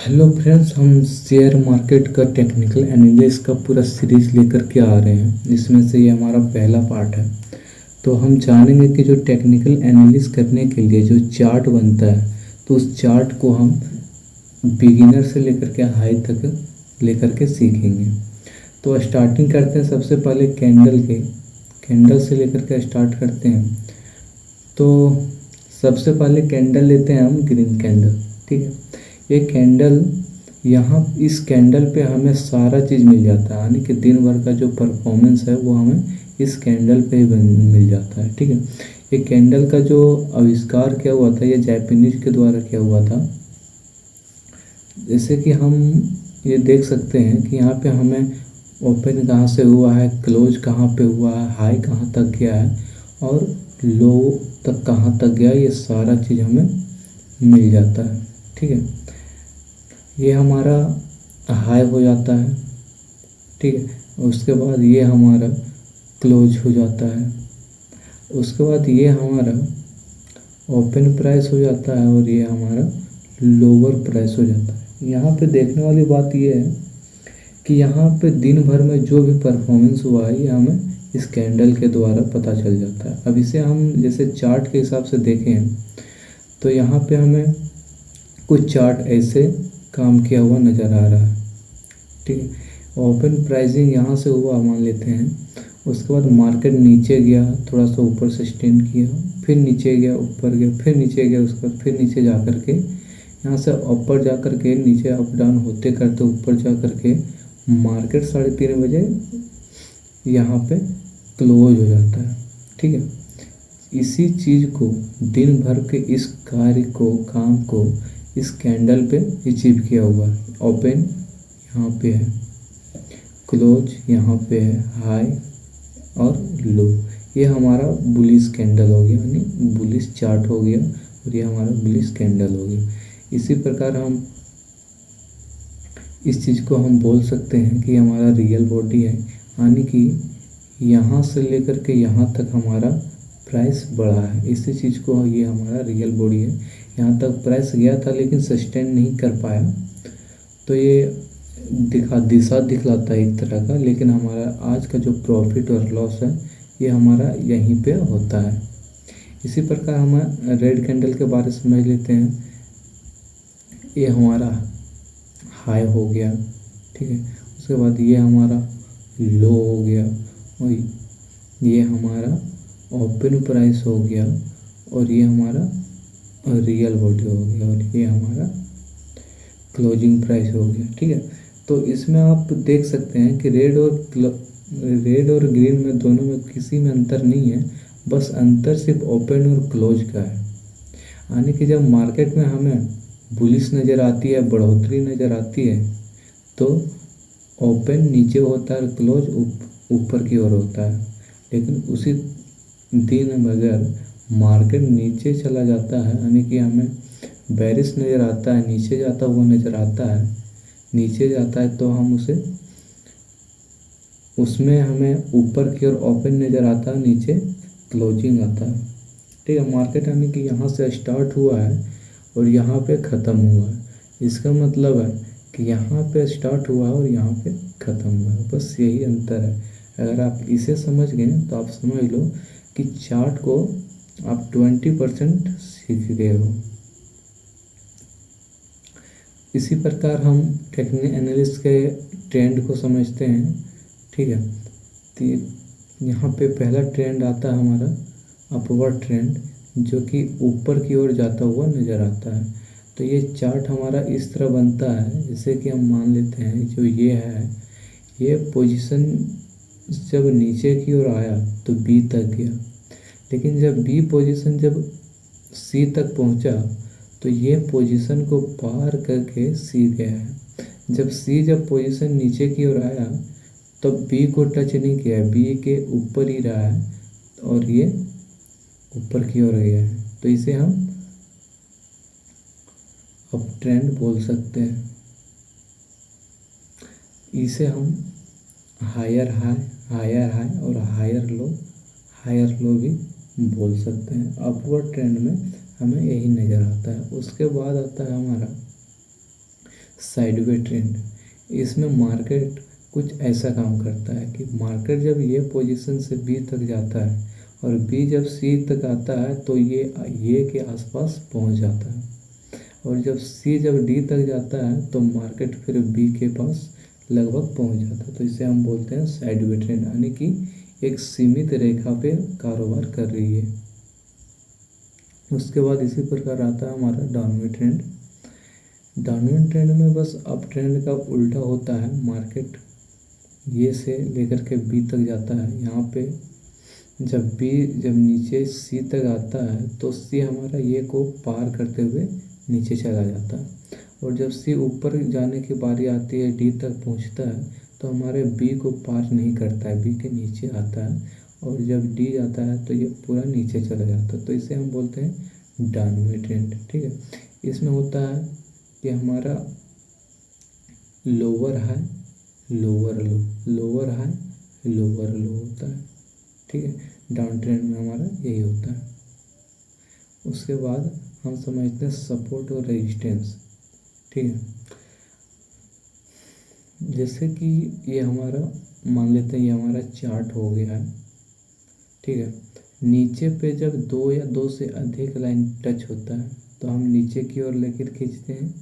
Hello friends, हम share market का technical analysis का पूरा सीरीज लेकर के आ रहे हैं। इसमें से ये हमारा पहला पार्ट है। तो हम जानेंगे कि जो टेक्निकल एनालिसिस करने के लिए जो चार्ट बनता है, तो उस चार्ट को हम बिगिनर से लेकर के हाई तक लेकर के सीखेंगे। तो स्टार्टिंग करते हैं सबसे पहले कैंडल से लेकर के स्टार्ट करते हैं। तो सबसे पहले कैंडल लेते हैं हम ग्रीन कैंडल। ठीक है, ये कैंडल, यहाँ इस कैंडल पे हमें सारा चीज़ मिल जाता है, यानी कि दिन भर का जो परफॉर्मेंस है वो हमें इस कैंडल पे ही मिल जाता है। ठीक है, ये कैंडल का जो आविष्कार किया हुआ था, ये जापानीज के द्वारा किया हुआ था। जैसे कि हम ये देख सकते हैं कि यहाँ पे हमें ओपन कहाँ से हुआ है, क्लोज कहाँ पे हुआ है, हाई कहाँ तक गया है और लो तक कहाँ तक गया, ये सारा चीज़ हमें मिल जाता है। ठीक है, ये हमारा हाई हो जाता है। ठीक है, उसके बाद ये हमारा क्लोज हो जाता है। उसके बाद ये हमारा ओपन प्राइस हो जाता है और ये हमारा लोअर प्राइस हो जाता है। यहाँ पे देखने वाली बात ये है कि यहाँ पे दिन भर में जो भी परफॉर्मेंस हुआ है, ये हमें इस कैंडल के द्वारा पता चल जाता है। अब इसे हम जैसे चार्ट के हिसाब से देखें तो यहाँ पे हमें कुछ चार्ट ऐसे काम किया हुआ नज़र आ रहा है। ठीक है, ओपन प्राइसिंग यहाँ से हुआ मान लेते हैं। उसके बाद मार्केट नीचे गया, थोड़ा सा ऊपर सस्टेन किया, फिर नीचे गया, ऊपर गया, फिर नीचे गया, उसके बाद फिर नीचे जा कर के यहाँ से ऊपर जा कर के नीचे अप डाउन होते करते ऊपर जा कर के मार्केट 3:30 बजे यहाँ पे क्लोज हो जाता है। ठीक है, इसी चीज़ को दिन भर के इस काम को इस कैंडल पे अचीव किया हुआ है। ओपन यहाँ पे है, क्लोज यहाँ पे है, हाई और लो। ये हमारा बुलिश कैंडल हो गया, यानी बुलिश चार्ट हो गया और ये हमारा बुलिश कैंडल हो गया। इसी प्रकार हम इस चीज़ को हम बोल सकते हैं कि हमारा रियल बॉडी है, यानी कि यहाँ से लेकर के यहाँ तक हमारा प्राइस बढ़ा है। इसी चीज़ को ये हमारा रियल बॉडी है। यहाँ तक प्राइस गया था लेकिन सस्टेन नहीं कर पाया, तो ये दिशा दिखलाता है एक तरह का। लेकिन हमारा आज का जो प्रॉफिट और लॉस है, ये हमारा यहीं पे होता है। इसी प्रकार हम रेड कैंडल के बारे में समझ लेते हैं। ये हमारा हाई हो गया। ठीक है, उसके बाद ये हमारा लो हो गया और ये हमारा ओपन प्राइस हो गया और ये हमारा रियल बॉडी हो गया और ये हमारा क्लोजिंग प्राइस हो गया। ठीक है, तो इसमें आप देख सकते हैं कि रेड और ग्रीन में दोनों में किसी में अंतर नहीं है, बस अंतर सिर्फ ओपन और क्लोज का है। यानी कि जब मार्केट में हमें बुलिश नज़र आती है, बढ़ोतरी नज़र आती है, तो ओपन नीचे होता है, क्लोज ऊपर की ओर होता है। लेकिन उसी दिन में अगर मार्केट नीचे चला जाता है, यानी कि हमें बेरिश नज़र आता है, नीचे जाता हुआ नज़र आता है, नीचे जाता है, तो हम उसमें हमें ऊपर की ओर ओपन नज़र आता है, नीचे क्लोजिंग आता है। ठीक है, मार्केट यानी कि यहाँ से स्टार्ट हुआ है और यहाँ पे ख़त्म हुआ है। इसका मतलब है कि यहाँ पे स्टार्ट हुआ है और यहाँ पे ख़त्म हुआ है, बस यही अंतर है। अगर आप इसे समझ गए तो आप समझ लो कि चार्ट को आप 20% सीख गए हो। इसी प्रकार हम टेक्निकल एनालिस्ट के ट्रेंड को समझते हैं। ठीक है, तो यहाँ पे पहला ट्रेंड आता है हमारा अपवर्ड ट्रेंड, जो कि ऊपर की ओर जाता हुआ नज़र आता है। तो ये चार्ट हमारा इस तरह बनता है, जैसे कि हम मान लेते हैं जो ये है, ये पोजीशन जब नीचे की ओर आया तो बी तक गया, लेकिन जब बी पोजीशन जब सी तक पहुंचा तो ये पोजीशन को पार करके सी गया है। जब पोजीशन नीचे की ओर आया तब बी को टच नहीं किया है, बी के ऊपर ही रहा है और ये ऊपर की ओर गया है, तो इसे हम अप ट्रेंड बोल सकते हैं। इसे हम हायर हाई और हायर लो भी बोल सकते हैं। अपवर्ड ट्रेंड में हमें यही नज़र आता है। उसके बाद आता है हमारा साइडवे ट्रेंड। इसमें मार्केट कुछ ऐसा काम करता है कि मार्केट जब ये पोजीशन से बी तक जाता है और बी जब सी तक आता है तो ये के आसपास पहुंच जाता है, और जब सी जब डी तक जाता है तो मार्केट फिर बी के पास लगभग पहुंच जाता है। तो इसे हम बोलते हैं साइडवे ट्रेंड, यानी कि एक सीमित रेखा पे कारोबार कर रही है। उसके बाद इसी प्रकार आता है हमारा डाउनवर्ड ट्रेंड। डाउनवर्ड ट्रेंड में बस अप ट्रेंड का उल्टा होता है। मार्केट ये से लेकर के बी तक जाता है, यहाँ पे जब नीचे सी तक आता है तो सी हमारा ये को पार करते हुए नीचे चला जाता है, और जब सी ऊपर जाने की बारी आती है, डी तक पहुंचता है, तो हमारे बी को पार नहीं करता है, बी के नीचे आता है, और जब डी जाता है तो ये पूरा नीचे चला जाता है। तो इसे हम बोलते हैं डाउनवर्ड ट्रेंड। ठीक है, इसमें होता है कि हमारा लोअर हाई लोअर लो, लोअर हाई लोअर लो होता है। ठीक है, डाउन ट्रेंड में हमारा यही होता है। उसके बाद हम समझते हैं सपोर्ट और रेजिस्टेंस। ठीक है, जैसे कि ये हमारा मान लेते हैं ये हमारा चार्ट हो गया है। ठीक है, नीचे पे जब दो या दो से अधिक लाइन टच होता है तो हम नीचे की ओर लेकर खींचते हैं,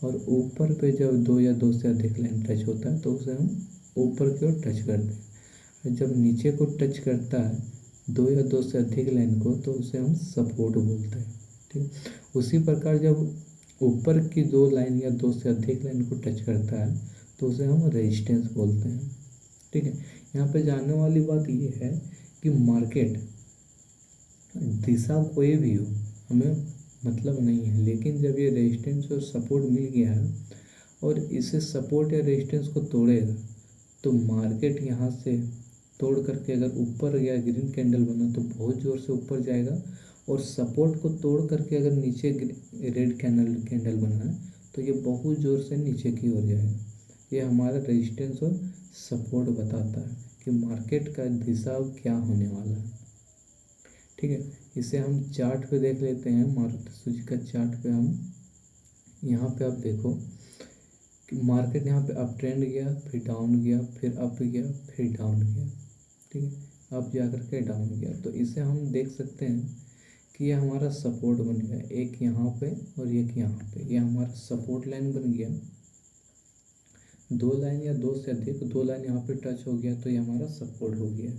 और ऊपर पे जब दो या दो से अधिक लाइन टच होता है तो उसे हम ऊपर की ओर टच करते हैं। जब नीचे को टच करता है दो या दो से अधिक लाइन को तो उसे हम सपोर्ट बोलते हैं। ठीक, उसी प्रकार जब ऊपर की दो लाइन या दो से अधिक लाइन को टच करता है तो उसे हम रेजिस्टेंस बोलते हैं। ठीक है, यहाँ पे जानने वाली बात ये है कि मार्केट दिशा कोई भी हो हमें मतलब नहीं है, लेकिन जब ये रेजिस्टेंस और सपोर्ट मिल गया है और इसे सपोर्ट या रेजिस्टेंस को तोड़ेगा तो मार्केट यहाँ से तोड़ करके अगर ऊपर या ग्रीन कैंडल बना तो बहुत ज़ोर से ऊपर जाएगा, और सपोर्ट को तोड़ करके अगर नीचे रेड कैंडल बना है तो ये बहुत ज़ोर से नीचे की ओर जाएगा। ये हमारा रेजिस्टेंस और सपोर्ट बताता है कि मार्केट का दिशा क्या होने वाला है। ठीक है, इसे हम चार्ट पे देख लेते हैं। मारुति सुजुकी का चार्ट पे हम यहाँ पे आप देखो कि मार्केट यहाँ पे अप ट्रेंड गया, फिर डाउन गया, फिर अप गया, फिर डाउन गया। ठीक है, अप जा करके डाउन गया। तो इसे हम देख सकते हैं कि यह हमारा सपोर्ट बन गया, एक यहाँ पे और एक यहाँ पे। यह हमारा सपोर्ट लाइन बन गया। दो लाइन या दो से अधिक दो लाइन यहाँ पे टच हो गया तो ये हमारा सपोर्ट हो गया।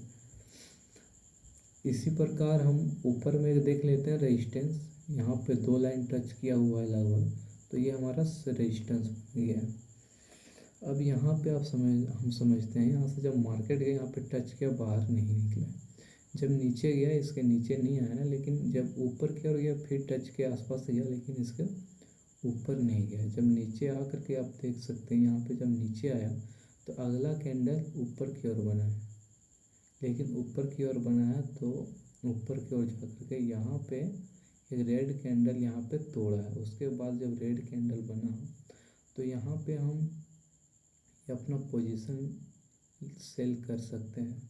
इसी प्रकार हम ऊपर में देख लेते हैं रेजिस्टेंस। यहाँ पे दो लाइन टच किया हुआ है लगभग, तो ये हमारा रेजिस्टेंस बन गया। अब यहाँ पे हम समझते हैं यहाँ से जब मार्केट गया यहाँ पे टच किया, बाहर नहीं निकला। जब नीचे गया इसके नीचे नहीं आया, लेकिन जब ऊपर की ओर गया फिर टच के आसपास गया, लेकिन इसके ऊपर नहीं गया। जब नीचे आ करके आप देख सकते हैं यहाँ पे जब नीचे आया तो अगला कैंडल ऊपर की ओर बना है, लेकिन ऊपर की ओर बना है तो ऊपर की ओर जा करके यहाँ पे एक रेड कैंडल यहाँ पे तोड़ा है। उसके बाद जब रेड कैंडल बना तो यहाँ पे हम अपना पोजीशन सेल कर सकते हैं,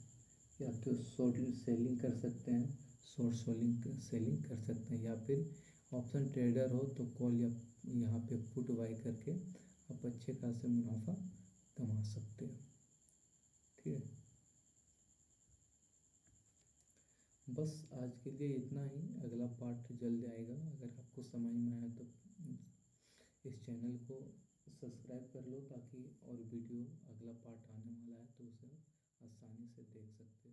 या तो शॉर्ट सेलिंग कर सकते हैं, शॉर्ट सेलिंग कर सकते हैं, या फिर ऑप्शन ट्रेडर हो तो कॉल या यहाँ पे पुट बाई करके आप अच्छे खासे मुनाफा कमा सकते हो। ठीक है, बस आज के लिए इतना ही। अगला पार्ट जल्द आएगा। अगर आपको समझ में आया तो इस चैनल को सब्सक्राइब कर लो, ताकि और वीडियो अगला पार्ट आने वाला है तो उसे आसानी से देख सकते हो।